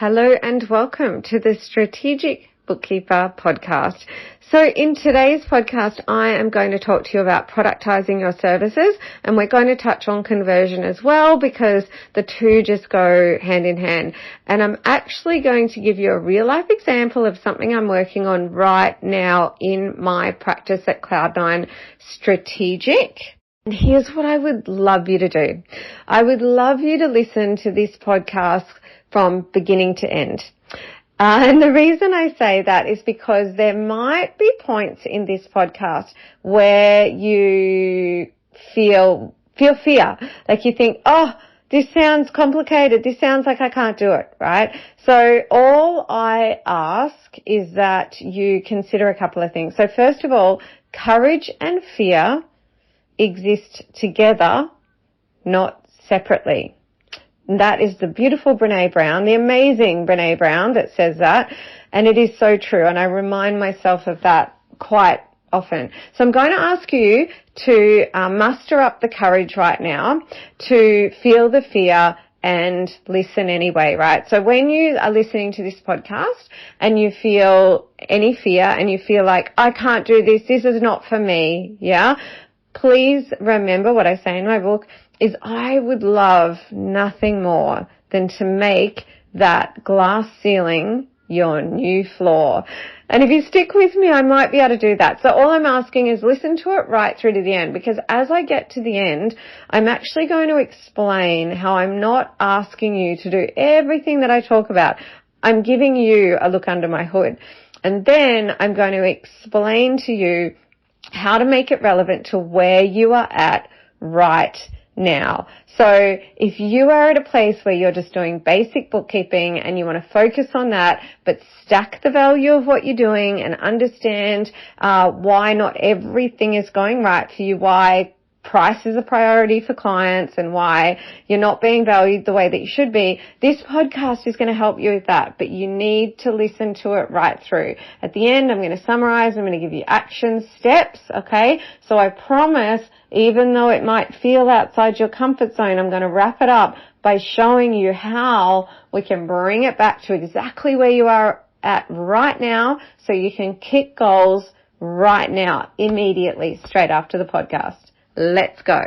Hello and welcome to the Strategic Bookkeeper podcast. So in today's podcast, I am going to talk to you about productizing your services, and we're going to touch on conversion as well because the two just go hand in hand. And I'm actually going to give you a real life example of something I'm working on right now in my practice at Cloud9 Strategic. And here's what I would love you to do. I would love you to listen to this podcast from beginning to end. And the reason I say that is because there might be points in this podcast where you feel fear. Like you think, oh, this sounds complicated. This sounds like I can't do it, right? So all I ask is that you consider a couple of things. So first of all, courage and fear exist together, not separately. That is the beautiful Brené Brown, the amazing Brené Brown that says that. And it is so true. And I remind myself of that quite often. So I'm going to ask you to muster up the courage right now to feel the fear and listen anyway, right? So when you are listening to this podcast and you feel any fear and you feel like, I can't do this, this is not for me, yeah? Please remember what I say in my book is I would love nothing more than to make that glass ceiling your new floor. And if you stick with me, I might be able to do that. So all I'm asking is listen to it right through to the end, because as I get to the end, I'm actually going to explain how I'm not asking you to do everything that I talk about. I'm giving you a look under my hood. And then I'm going to explain to you how to make it relevant to where you are at right now. So if you are at a place where you're just doing basic bookkeeping and you want to focus on that, but stack the value of what you're doing and understand why not everything is going right for you, why price is a priority for clients and why you're not being valued the way that you should be, this podcast is going to help you with that. But you need to listen to it right through. At the end, I'm going to summarize. I'm going to give you action steps, okay? So I promise, even though it might feel outside your comfort zone, I'm going to wrap it up by showing you how we can bring it back to exactly where you are at right now so you can kick goals right now, immediately, straight after the podcast. Let's go.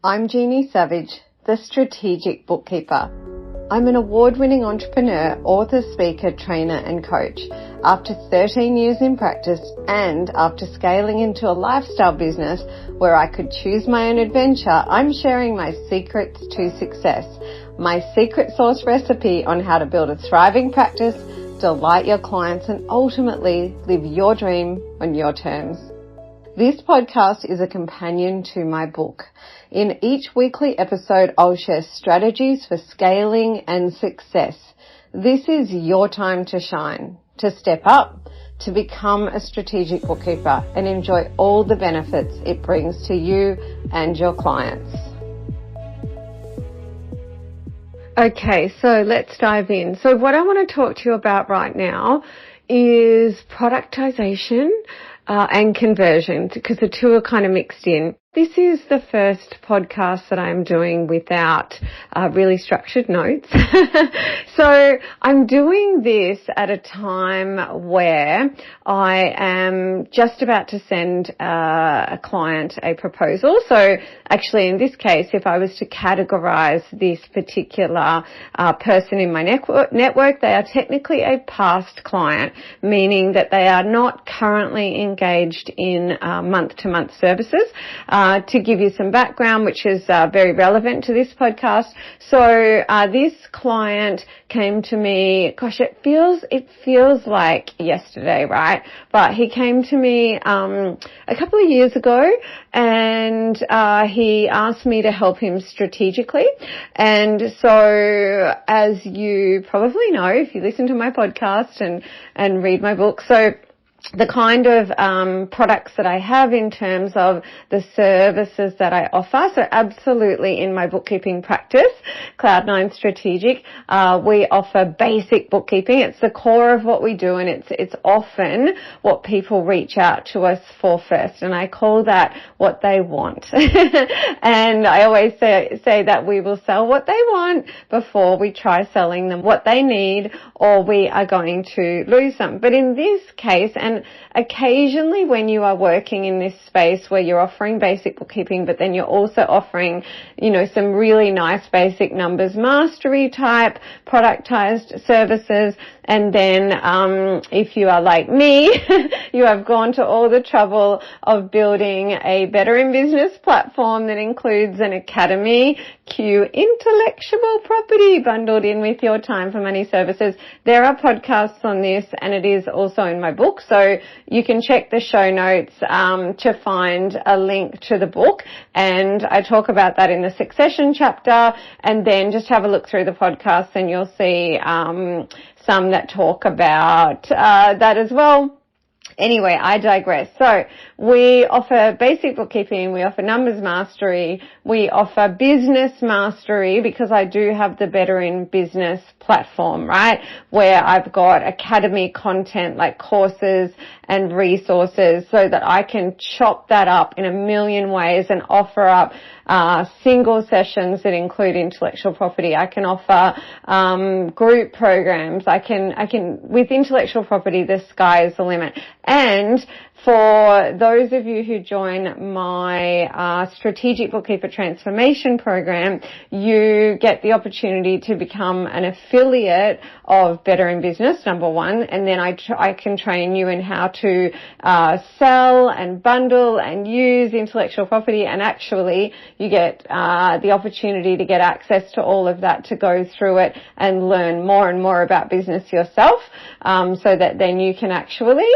I'm Jeannie Savage, the Strategic Bookkeeper. I'm an award-winning entrepreneur, author, speaker, trainer and coach. After 13 years in practice and after scaling into a lifestyle business where I could choose my own adventure, I'm sharing my secrets to success, my secret sauce recipe on how to build a thriving practice, delight your clients and ultimately live your dream on your terms. This podcast is a companion to my book. In each weekly episode, I'll share strategies for scaling and success. This is your time to shine, to step up, to become a strategic bookkeeper and enjoy all the benefits it brings to you and your clients. Okay, so let's dive in. So what I want to talk to you about right now is productization and conversion, because the two are kind of mixed in. This is the first podcast that I'm doing without really structured notes. So I'm doing this at a time where I am just about to send a client a proposal. So actually in this case, if I was to categorize this particular person in my network, they are technically a past client, meaning that they are not currently engaged in month-to-month services. To give you some background, which is very relevant to this podcast. So this client came to me, gosh, it feels like yesterday, right? But he came to me a couple of years ago, and he asked me to help him strategically. And so, as you probably know, if you listen to my podcast and read my book, so the kind of products that I have in terms of the services that I offer. So absolutely in my bookkeeping practice, Cloud9 Strategic, we offer basic bookkeeping. It's the core of what we do, and it's often what people reach out to us for first, and I call that what they want. And I always say that we will sell what they want before we try selling them what they need, or we are going to lose them. But in this case, and occasionally when you are working in this space where you're offering basic bookkeeping, but then you're also offering, some really nice basic numbers mastery type productized services, and then if you are like me, you have gone to all the trouble of building a Better in Business platform that includes an academy, intellectual property bundled in with your time for money services. There are podcasts on this, and it is also in my book, so you can check the show notes to find a link to the book, and I talk about that in the Succession chapter, and then just have a look through the podcasts and you'll see some that talk about that as well. Anyway, I digress. So we offer basic bookkeeping, we offer numbers mastery, we offer business mastery, because I do have the Better in Business platform, right, where I've got academy content like courses and resources so that I can chop that up in a million ways and offer up single sessions that include intellectual property. I can offer group programs. I can with intellectual property, the sky is the limit. And for those of you who join my Strategic Bookkeeper Transformation Program, you get the opportunity to become an affiliate of Better in Business, number one, and then I can train you in how to sell and bundle and use intellectual property, and actually you get the opportunity to get access to all of that, to go through it and learn more and more about business yourself, so that then you can actually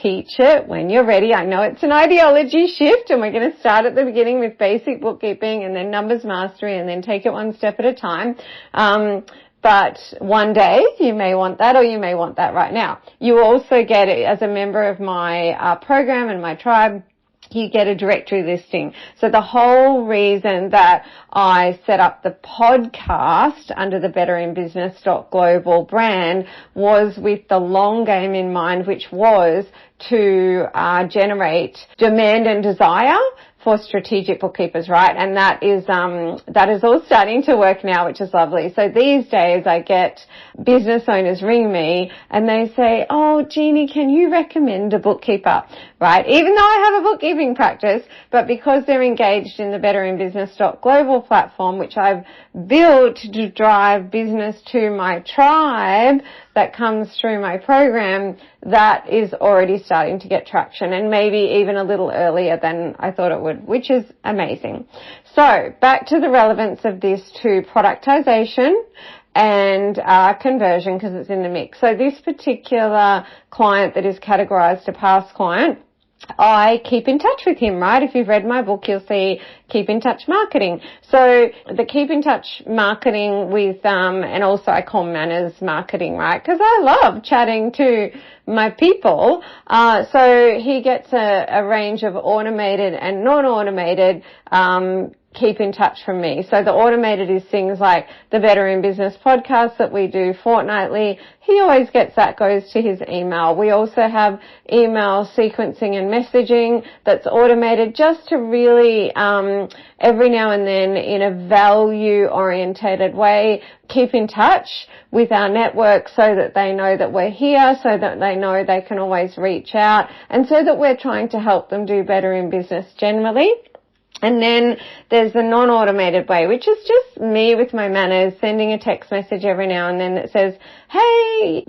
teach it when you're ready. I know it's an ideology shift, and we're going to start at the beginning with basic bookkeeping and then numbers mastery, and then take it one step at a time. But one day you may want that, or you may want that right now. You also get it as a member of my program and my tribe. You get a directory listing. So the whole reason that I set up the podcast under the thestrategicbookkeeper.global brand was with the long game in mind, which was to generate demand and desire for strategic bookkeepers, right? And that is all starting to work now, which is lovely. So these days I get business owners ring me and they say, "Oh, Jeannie, can you recommend a bookkeeper?" Right? Even though I have a bookkeeping practice, but because they're engaged in the betterinbusiness.global platform, which I've built to drive business to my tribe that comes through my program, that is already starting to get traction, and maybe even a little earlier than I thought it would, which is amazing. So back to the relevance of this to productization and conversion, because it's in the mix. So this particular client that is categorized a past client, I keep in touch with him, right? If you've read my book, you'll see Keep in Touch Marketing. So the Keep in Touch Marketing with, and also I call manners marketing, right? Because I love chatting to my people. So he gets a range of automated and non-automated, keep in touch from me. So the automated is things like the Better in Business podcast that we do fortnightly. He always gets that, goes to his email. We also have email sequencing and messaging that's automated, just to really every now and then, in a value orientated way, keep in touch with our network so that they know that we're here, so that they know they can always reach out, and so that we're trying to help them do better in business generally. And then there's the non-automated way, which is just me with my manners sending a text message every now and then that says, "Hey,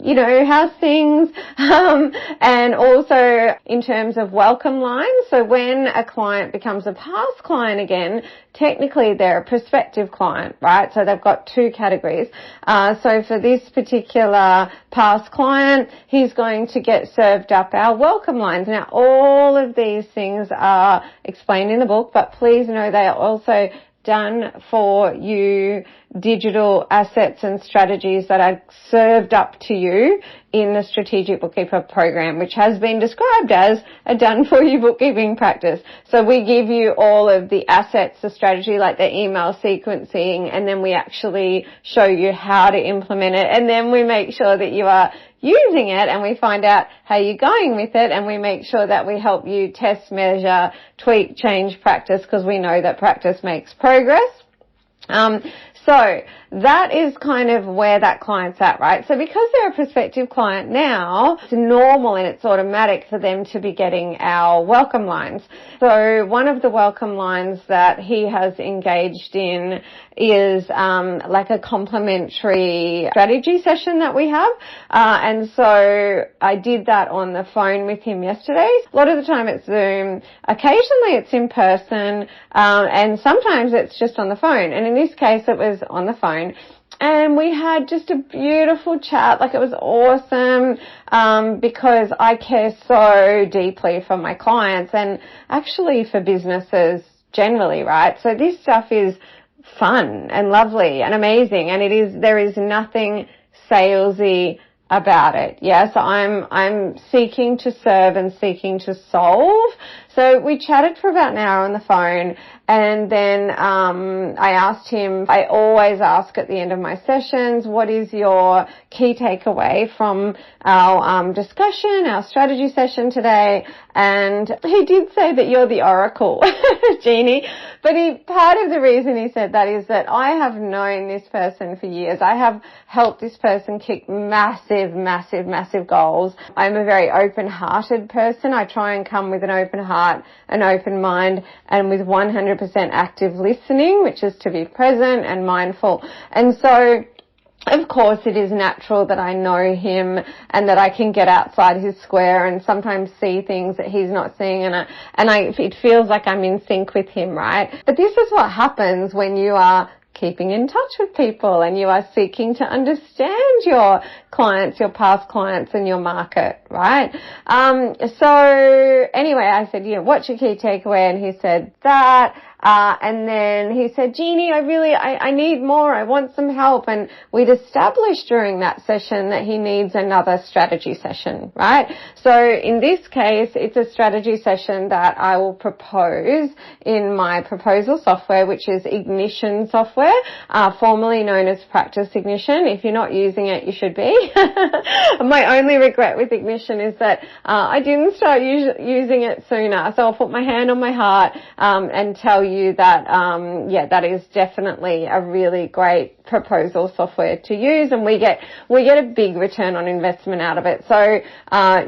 how's things?" And also in terms of welcome lines. So when a client becomes a past client again, technically they're a prospective client, right? So they've got two categories. So for this particular past client, he's going to get served up our welcome lines. Now, all of these things are explained in the book, but please know they are also done for you digital assets and strategies that are served up to you in the Strategic Bookkeeper program, which has been described as a done-for-you bookkeeping practice. So we give you all of the assets, the strategy, like the email sequencing, and then we actually show you how to implement it, and then we make sure that you are using it, and we find out how you're going with it, and we make sure that we help you test, measure, tweak, change, practice, because we know that practice makes progress. So that is kind of where that client's at, right? So because they're a prospective client now, it's normal and it's automatic for them to be getting our welcome lines. So one of the welcome lines that he has engaged in is like a complimentary strategy session that we have. And so I did that on the phone with him yesterday. A lot of the time it's Zoom. Occasionally it's in person, and sometimes it's just on the phone. And in this case it was on the phone. And we had just a beautiful chat. Like, it was awesome, because I care so deeply for my clients and actually for businesses generally, right? So this stuff is fun and lovely and amazing, and there is nothing salesy about it. Yeah, so I'm seeking to serve and seeking to solve. So we chatted for about an hour on the phone, and then I asked him, I always ask at the end of my sessions, what is your key takeaway from our discussion, our strategy session today? And he did say that you're the oracle, Jeannie. But part of the reason he said that is that I have known this person for years. I have helped this person kick massive, massive, massive goals. I'm a very open-hearted person. I try and come with an open heart, an open mind, and with 100% active listening, which is to be present and mindful. And so, of course, it is natural that I know him and that I can get outside his square and sometimes see things that he's not seeing, and it feels like I'm in sync with him, right? But this is what happens when you are keeping in touch with people and you are seeking to understand your clients, your past clients and your market, right? So anyway, I said, what's your key takeaway? And he said that. And then he said, Jeannie, I need more. I want some help. And we'd established during that session that he needs another strategy session, right? So in this case, it's a strategy session that I will propose in my proposal software, which is Ignition software, formerly known as Practice Ignition. If you're not using it, you should be. My only regret with Ignition is that I didn't start using it sooner. So I'll put my hand on my heart and tell you that, that is definitely a really great proposal software to use, and we get a big return on investment out of it. So,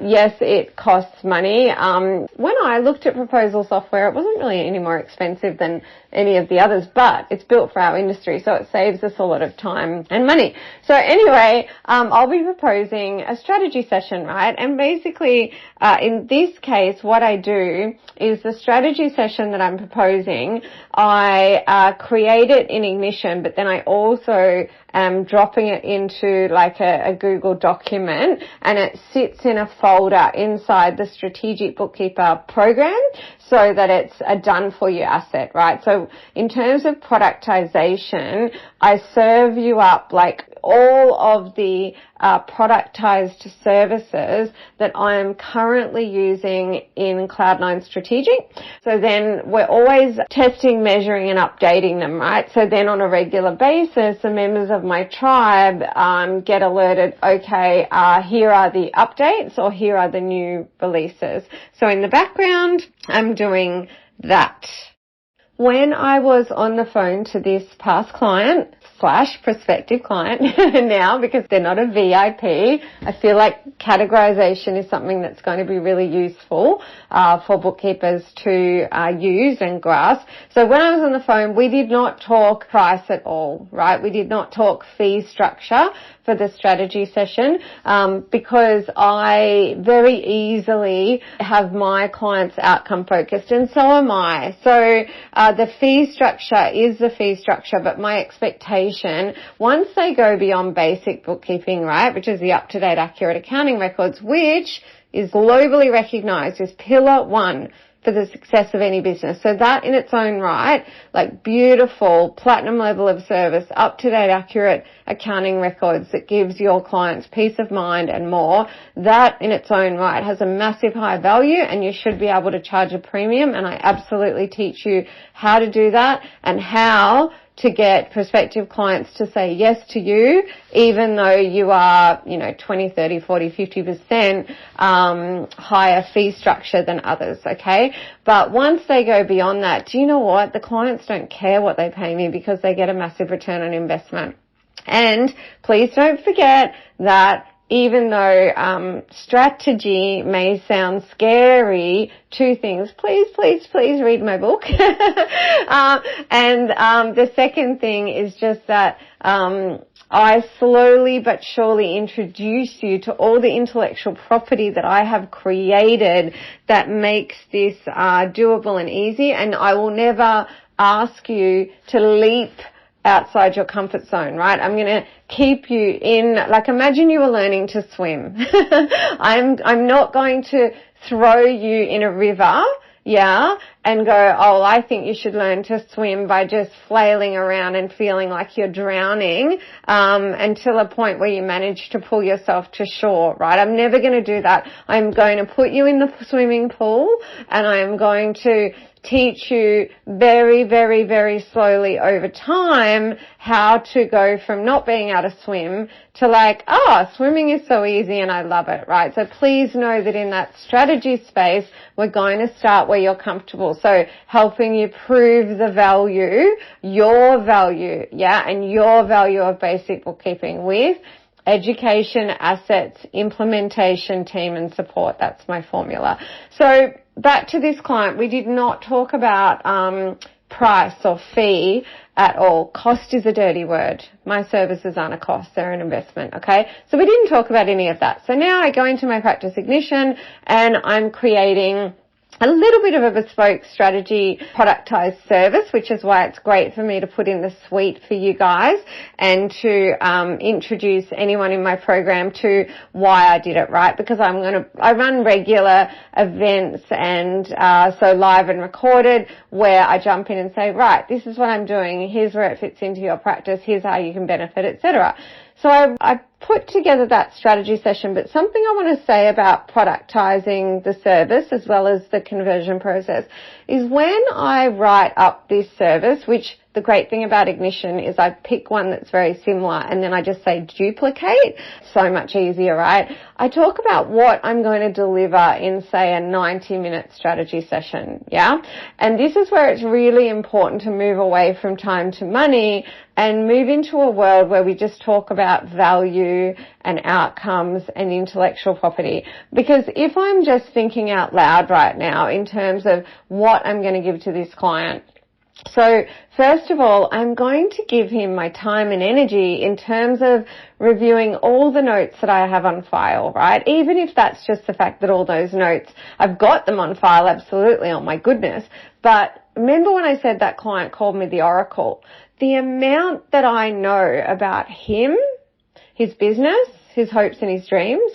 yes, it costs money. When I looked at proposal software, it wasn't really any more expensive than any of the others, but it's built for our industry, so it saves us a lot of time and money. So anyway, I'll be proposing a strategy session, right? And basically, in this case, what I do is the strategy session that I'm proposing, I create it in Ignition, but then I also am dropping it into like a Google document, and it sits in a folder inside the Strategic Bookkeeper program so that it's a done-for-you asset, right? So in terms of productization, I serve you up like all of the productized services that I am currently using in Cloud9 Strategic. So then we're always testing, measuring and updating them, right? So then on a regular basis, the members of my tribe get alerted, okay, here are the updates or here are the new releases. So in the background, I'm doing that. When I was on the phone to this past client / prospective client now, because they're not a VIP, I feel like categorization is something that's going to be really useful for bookkeepers to use and grasp. So when I was on the phone, we did not talk price at all, right? We did not talk fee structure for the strategy session, because I very easily have my clients outcome focused, and so am I. So the fee structure is the fee structure, but my expectation, once they go beyond basic bookkeeping, right, which is the up-to-date accurate accounting records, which is globally recognized as pillar 1 for the success of any business. So that in its own right, like beautiful platinum level of service, up-to-date, accurate accounting records that gives your clients peace of mind and more, that in its own right has a massive high value, and you should be able to charge a premium. And I absolutely teach you how to do that and how to get prospective clients to say yes to you, even though you are, 20, 30, 40, 50% higher fee structure than others, okay? But once they go beyond that, do you know what? The clients don't care what they pay me because they get a massive return on investment. And please don't forget that even though strategy may sound scary, two things. Please read my book. And the second thing is just that I slowly but surely introduce you to all the intellectual property that I have created that makes this doable and easy. And I will never ask you to leap outside your comfort zone, right? I'm going to keep you in, like, imagine you were learning to swim. I'm not going to throw you in a river, and go, oh, I think you should learn to swim by just flailing around and feeling like you're drowning, until a point where you manage to pull yourself to shore, right? I'm never going to do that. I'm going to put you in the swimming pool, and I'm going to teach you very, very, very slowly over time how to go from not being able to swim to like, swimming is so easy and I love it, right? So please know that in that strategy space, we're going to start where you're comfortable. So helping you prove the value, your value, and your value of basic bookkeeping with education, assets, implementation, team and support. That's my formula. So back to this client, we did not talk about price or fee at all. Cost is a dirty word. My services aren't a cost, they're an investment, okay? So we didn't talk about any of that. So now I go into my practice ignition and I'm creating a little bit of a bespoke strategy productized service, which is why it's great for me to put in the suite for you guys and to introduce anyone in my program to why I did it, right? Because I run regular events and so live and recorded where I jump in and say, right, this is what I'm doing, here's where it fits into your practice, here's how you can benefit, etc. So I put together that strategy session, but something I want to say about productizing the service as well as the conversion process is when I write up this service, which the great thing about Ignition is I pick one that's very similar and then I just say duplicate. So much easier, right? I talk about what I'm going to deliver in, say, a 90-minute strategy session, And this is where it's really important to move away from time to money and move into a world where we just talk about value and outcomes and intellectual property. Because if I'm just thinking out loud right now in terms of what I'm going to give to this client, so first of all, I'm going to give him my time and energy in terms of reviewing all the notes that I have on file, right? Even if that's just the fact that all those notes, I've got them on file, absolutely, oh my goodness. But remember when I said that client called me the Oracle? The amount that I know about him, his business, his hopes and his dreams,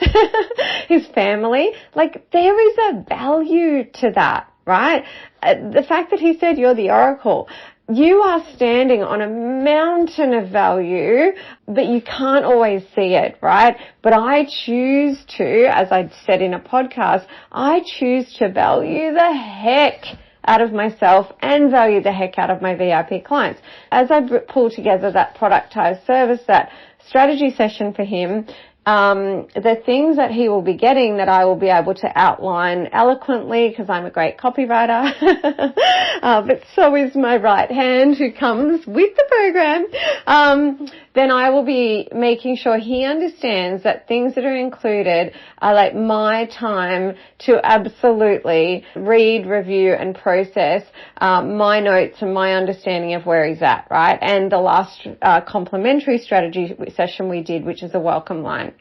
his family, like there is a value to that, right? The fact that he said you're the Oracle, you are standing on a mountain of value, but you can't always see it, right? But I choose to, as I said in a podcast, I choose to value the heck out of myself and value the heck out of my VIP clients. As I pull together that productized service, that strategy session for him, the things that he will be getting that I will be able to outline eloquently because I'm a great copywriter, but so is my right hand who comes with the program, then I will be making sure he understands that things that are included are like my time to absolutely read, review and process my notes and my understanding of where he's at, right? And the last complimentary strategy session we did, which is a welcome line.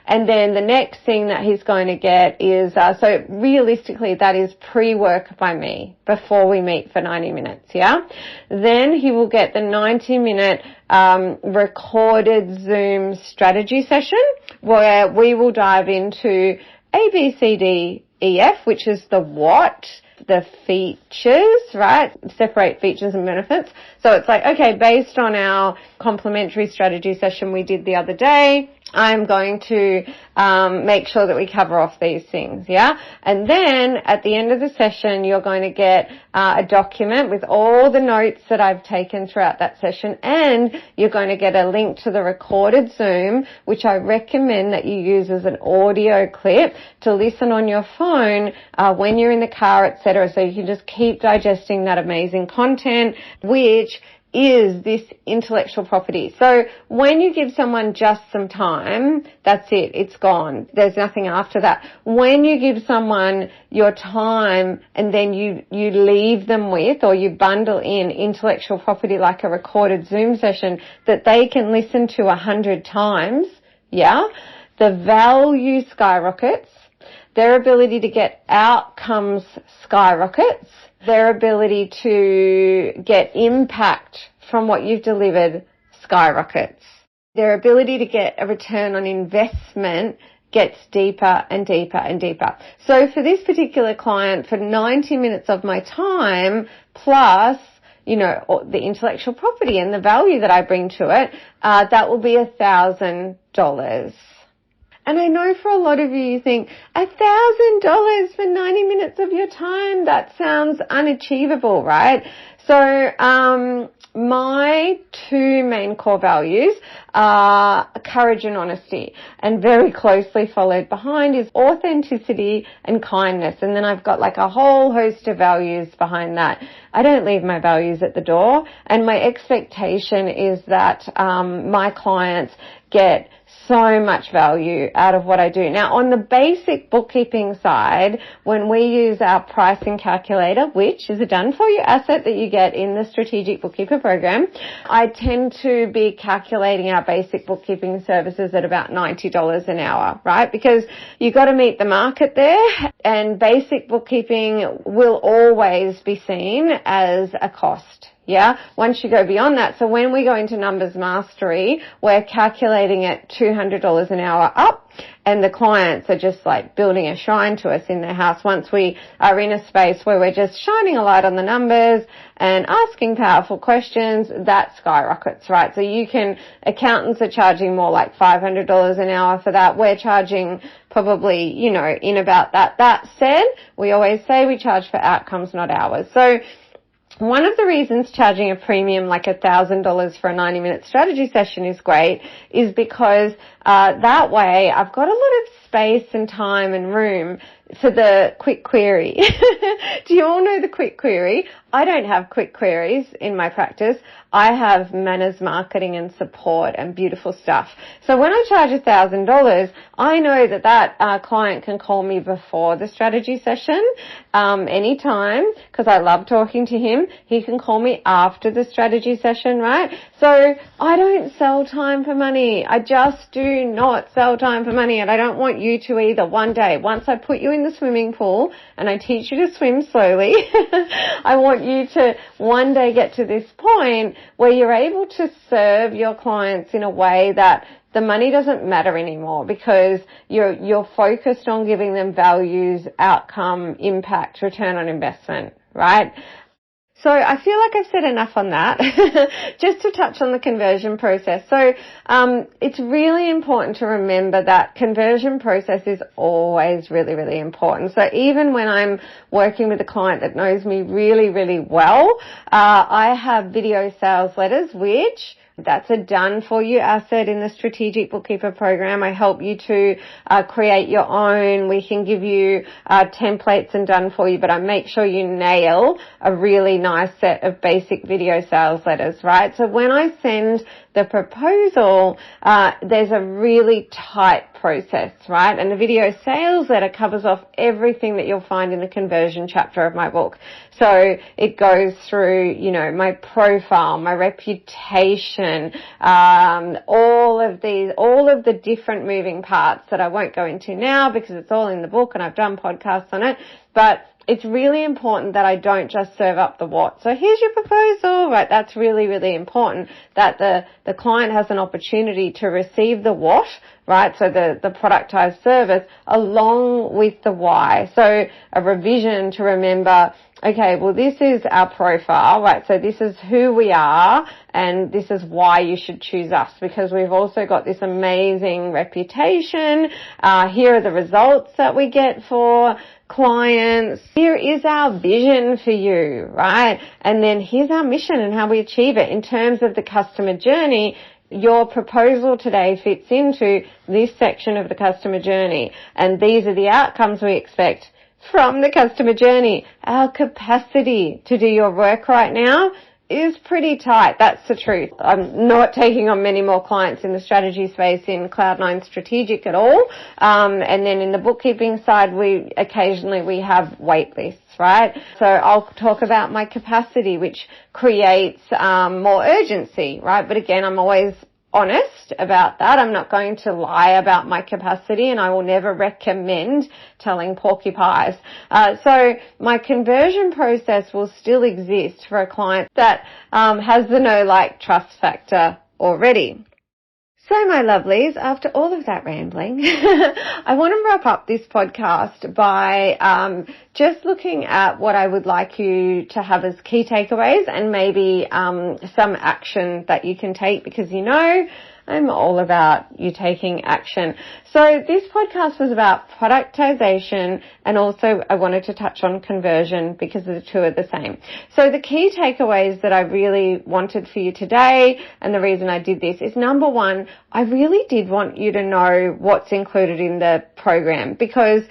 And then the next thing that he's going to get is, so realistically that is pre-work by me before we meet for 90 minutes, Then he will get the 90-minute recorded Zoom strategy session where we will dive into A, B, C, D, E, F, which is the what, the features, right? Separate features and benefits. So it's like, okay, based on our complementary strategy session we did the other day, I'm going to make sure that we cover off these things, yeah? And then at the end of the session, you're going to get a document with all the notes that I've taken throughout that session, and you're going to get a link to the recorded Zoom, which I recommend that you use as an audio clip to listen on your phone when you're in the car, etc. So you can just keep digesting that amazing content, which is this intellectual property. So when you give someone just some time, that's it. It's gone. There's nothing after that. When you give someone your time and then you leave them with, or you bundle in intellectual property like a recorded Zoom session that they can listen to 100 times, yeah, the value skyrockets, their ability to get outcomes skyrockets, their ability to get impact from what you've delivered skyrockets. Their ability to get a return on investment gets deeper and deeper and deeper. So for this particular client, for 90 minutes of my time, plus, you know, the intellectual property and the value that I bring to it, that will be $1,000. And I know for a lot of you think, $1,000 for 90 minutes of your time, that sounds unachievable, right? So, my two main core values are courage and honesty, and very closely followed behind is authenticity and kindness. And then I've got like a whole host of values behind that. I don't leave my values at the door, and my expectation is that my clients get so much value out of what I do. Now, on the basic bookkeeping side, when we use our pricing calculator, which is a done-for-you asset that you get in the Strategic Bookkeeper program, I tend to be calculating our basic bookkeeping services at about $90 an hour, right? Because you got to meet the market there, and basic bookkeeping will always be seen as a cost. Yeah, once you go beyond that. So when we go into numbers mastery, we're calculating at $200 an hour up, and the clients are just like building a shrine to us in their house. Once we are in a space where we're just shining a light on the numbers and asking powerful questions, that skyrockets, right? So accountants are charging more like $500 an hour for that. We're charging probably, you know, in about that. That said, we always say we charge for outcomes, not hours. So one of the reasons charging a premium like $1,000 for a 90-minute strategy session is great is because that way I've got a lot of space and time and room for the quick query. Do you all know the quick query? I don't have quick queries in my practice. I have manners, marketing and support and beautiful stuff. So when I charge $1,000, I know that client can call me before the strategy session, anytime, because I love talking to him. He can call me after the strategy session, right? So I don't sell time for money. I just do not sell time for money, and I don't want you to either. One day, once I put you in the swimming pool and I teach you to swim slowly, I want you to one day get to this point where you're able to serve your clients in a way that the money doesn't matter anymore, because you're focused on giving them values, outcome, impact, return on investment, right? So I feel like I've said enough on that. Just to touch on the conversion process. So it's really important to remember that conversion process is always really, really important. So even when I'm working with a client that knows me really, really well, I have video sales letters, which that's a done-for-you asset in the Strategic Bookkeeper program. I help you to create your own. We can give you templates and done-for-you, but I make sure you nail a really nice set of basic video sales letters, right? So when I send the proposal, there's a really tight process, right? And the video sales letter covers off everything that you'll find in the conversion chapter of my book. So it goes through, you know, my profile, my reputation, revision, all of the different moving parts that I won't go into now because it's all in the book and I've done podcasts on it. But it's really important that I don't just serve up the what. So here's your proposal, right? That's really, really important that the client has an opportunity to receive the what, right? So the productized service along with the why. So a revision to remember, okay, well, this is our profile, right? So this is who we are and this is why you should choose us, because we've also got this amazing reputation. Here are the results that we get for clients. Here is our vision for you, right? And then here's our mission and how we achieve it in terms of the customer journey. Your proposal today fits into this section of the customer journey, and these are the outcomes we expect from the customer journey. Our capacity to do your work right now is pretty tight. That's the truth. I'm not taking on many more clients in the strategy space in Cloud9 Strategic at all. And then in the bookkeeping side, we occasionally have wait lists, right? So I'll talk about my capacity, which creates more urgency, right? But again, I'm always honest about that. I'm not going to lie about my capacity, and I will never recommend telling porcupines. So my conversion process will still exist for a client that has the know, like, trust factor already. So my lovelies, after all of that rambling, I want to wrap up this podcast by just looking at what I would like you to have as key takeaways and maybe some action that you can take, because you know I'm all about you taking action. So this podcast was about productization, and also I wanted to touch on conversion because the two are the same. So the key takeaways that I really wanted for you today, and the reason I did this, is number one, I really did want you to know what's included in the program, because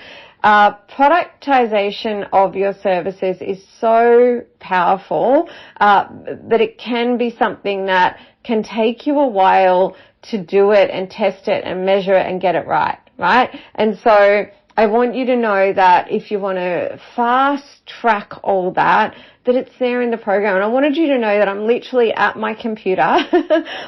productization of your services is so powerful that it can be something that can take you a while to do it and test it and measure it and get it right? And so I want you to know that if you want to fast track all that it's there in the program. And I wanted you to know that I'm literally at my computer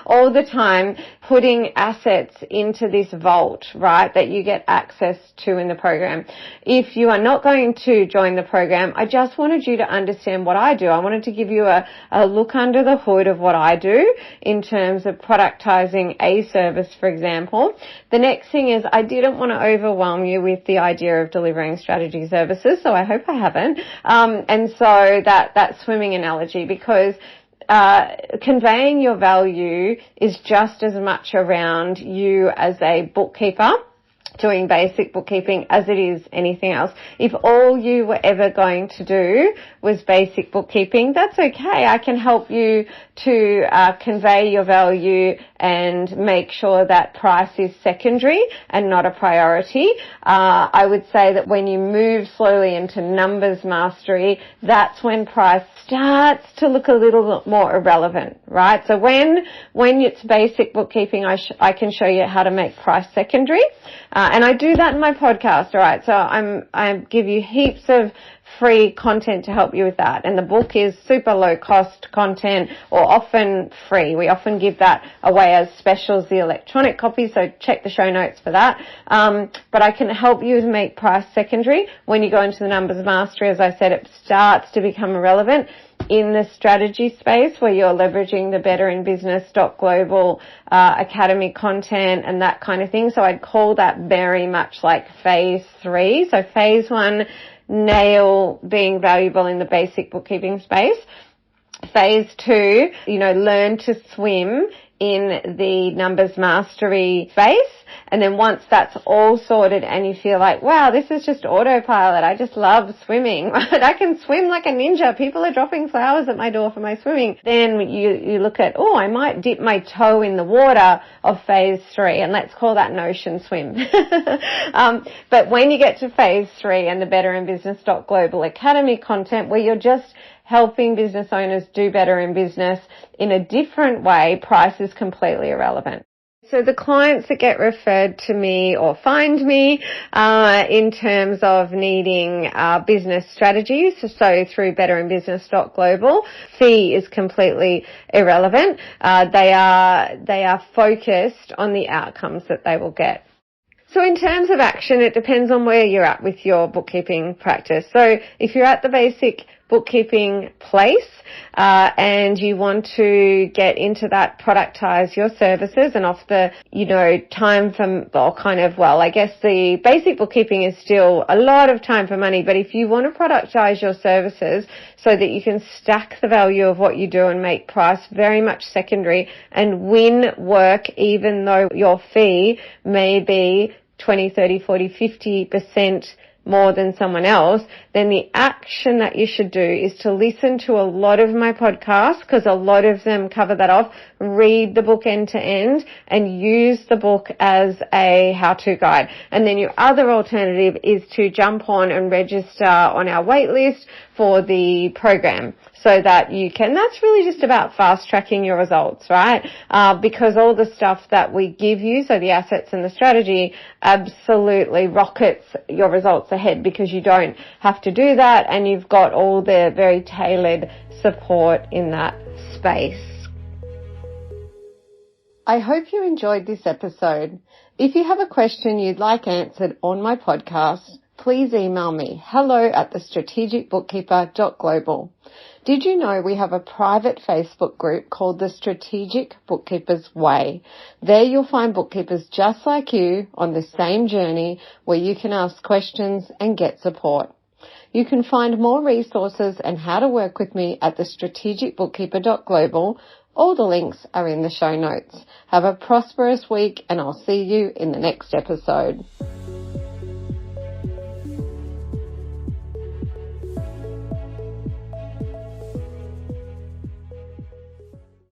all the time putting assets into this vault, right, that you get access to in the program. If you are not going to join the program, I just wanted you to understand what I do. I wanted to give you a look under the hood of what I do in terms of productizing a service, for example. The next thing is I didn't want to overwhelm you with the idea of delivering strategy services, so I hope I haven't. And so that swimming analogy, because conveying your value is just as much around you as a bookkeeper doing basic bookkeeping as it is anything else. If all you were ever going to do was basic bookkeeping, that's okay. I can help you to convey your value and make sure that price is secondary and not a priority. I would say that when you move slowly into numbers mastery, that's when price starts to look a little more irrelevant, right? So when it's basic bookkeeping, I can show you how to make price secondary. And I do that in my podcast, all right? So I give you heaps of free content to help you with that. And the book is super low cost content, or often free. We often give that away as specials, the electronic copy, so check the show notes for that. But I can help you make price secondary. When you go into the numbers mastery, as I said, it starts to become irrelevant. In the strategy space, where you're leveraging the 𝗣𝗥𝗢𝗗𝗗𝗏 academy content and that kind of thing. So I'd call that very much like phase 3. So phase 1, nail being valuable in the basic bookkeeping space. Phase 2, learn to swim in the numbers mastery space. And then once that's all sorted and you feel like, wow, this is just autopilot, I just love swimming, right? I can swim like a ninja. People are dropping flowers at my door for my swimming. Then you look at, I might dip my toe in the water of phase 3, and let's call that notion swim. But when you get to phase 3 and the 𝗣𝗥𝗢𝗗𝗗𝗏 academy content, where you're just helping business owners do better in business in a different way, price is completely irrelevant. So the clients that get referred to me or find me in terms of needing business strategies, so through betterinbusiness.global, fee is completely irrelevant. They are focused on the outcomes that they will get. So in terms of action, it depends on where you're at with your bookkeeping practice. So if you're at the basic bookkeeping place and you want to get into that productize your services and off the, time from, I guess the basic bookkeeping is still a lot of time for money, but if you want to productize your services so that you can stack the value of what you do and make price very much secondary and win work even though your fee may be 20, 30, 40, 50% more than someone else, then the action that you should do is to listen to a lot of my podcasts, because a lot of them cover that off, read the book end to end and use the book as a how-to guide. And then your other alternative is to jump on and register on our wait list for the program so that you can, that's really just about fast tracking your results, right? Because all the stuff that we give you, so the assets and the strategy, absolutely rockets your results ahead because you don't have to do that and you've got all the very tailored support in that space. I hope you enjoyed this episode. If you have a question you'd like answered on my podcast, please email me, hello@thestrategicbookkeeper.global. Did you know we have a private Facebook group called the Strategic Bookkeeper's Way? There you'll find bookkeepers just like you on the same journey where you can ask questions and get support. You can find more resources and how to work with me at thestrategicbookkeeper.global. All the links are in the show notes. Have a prosperous week and I'll see you in the next episode.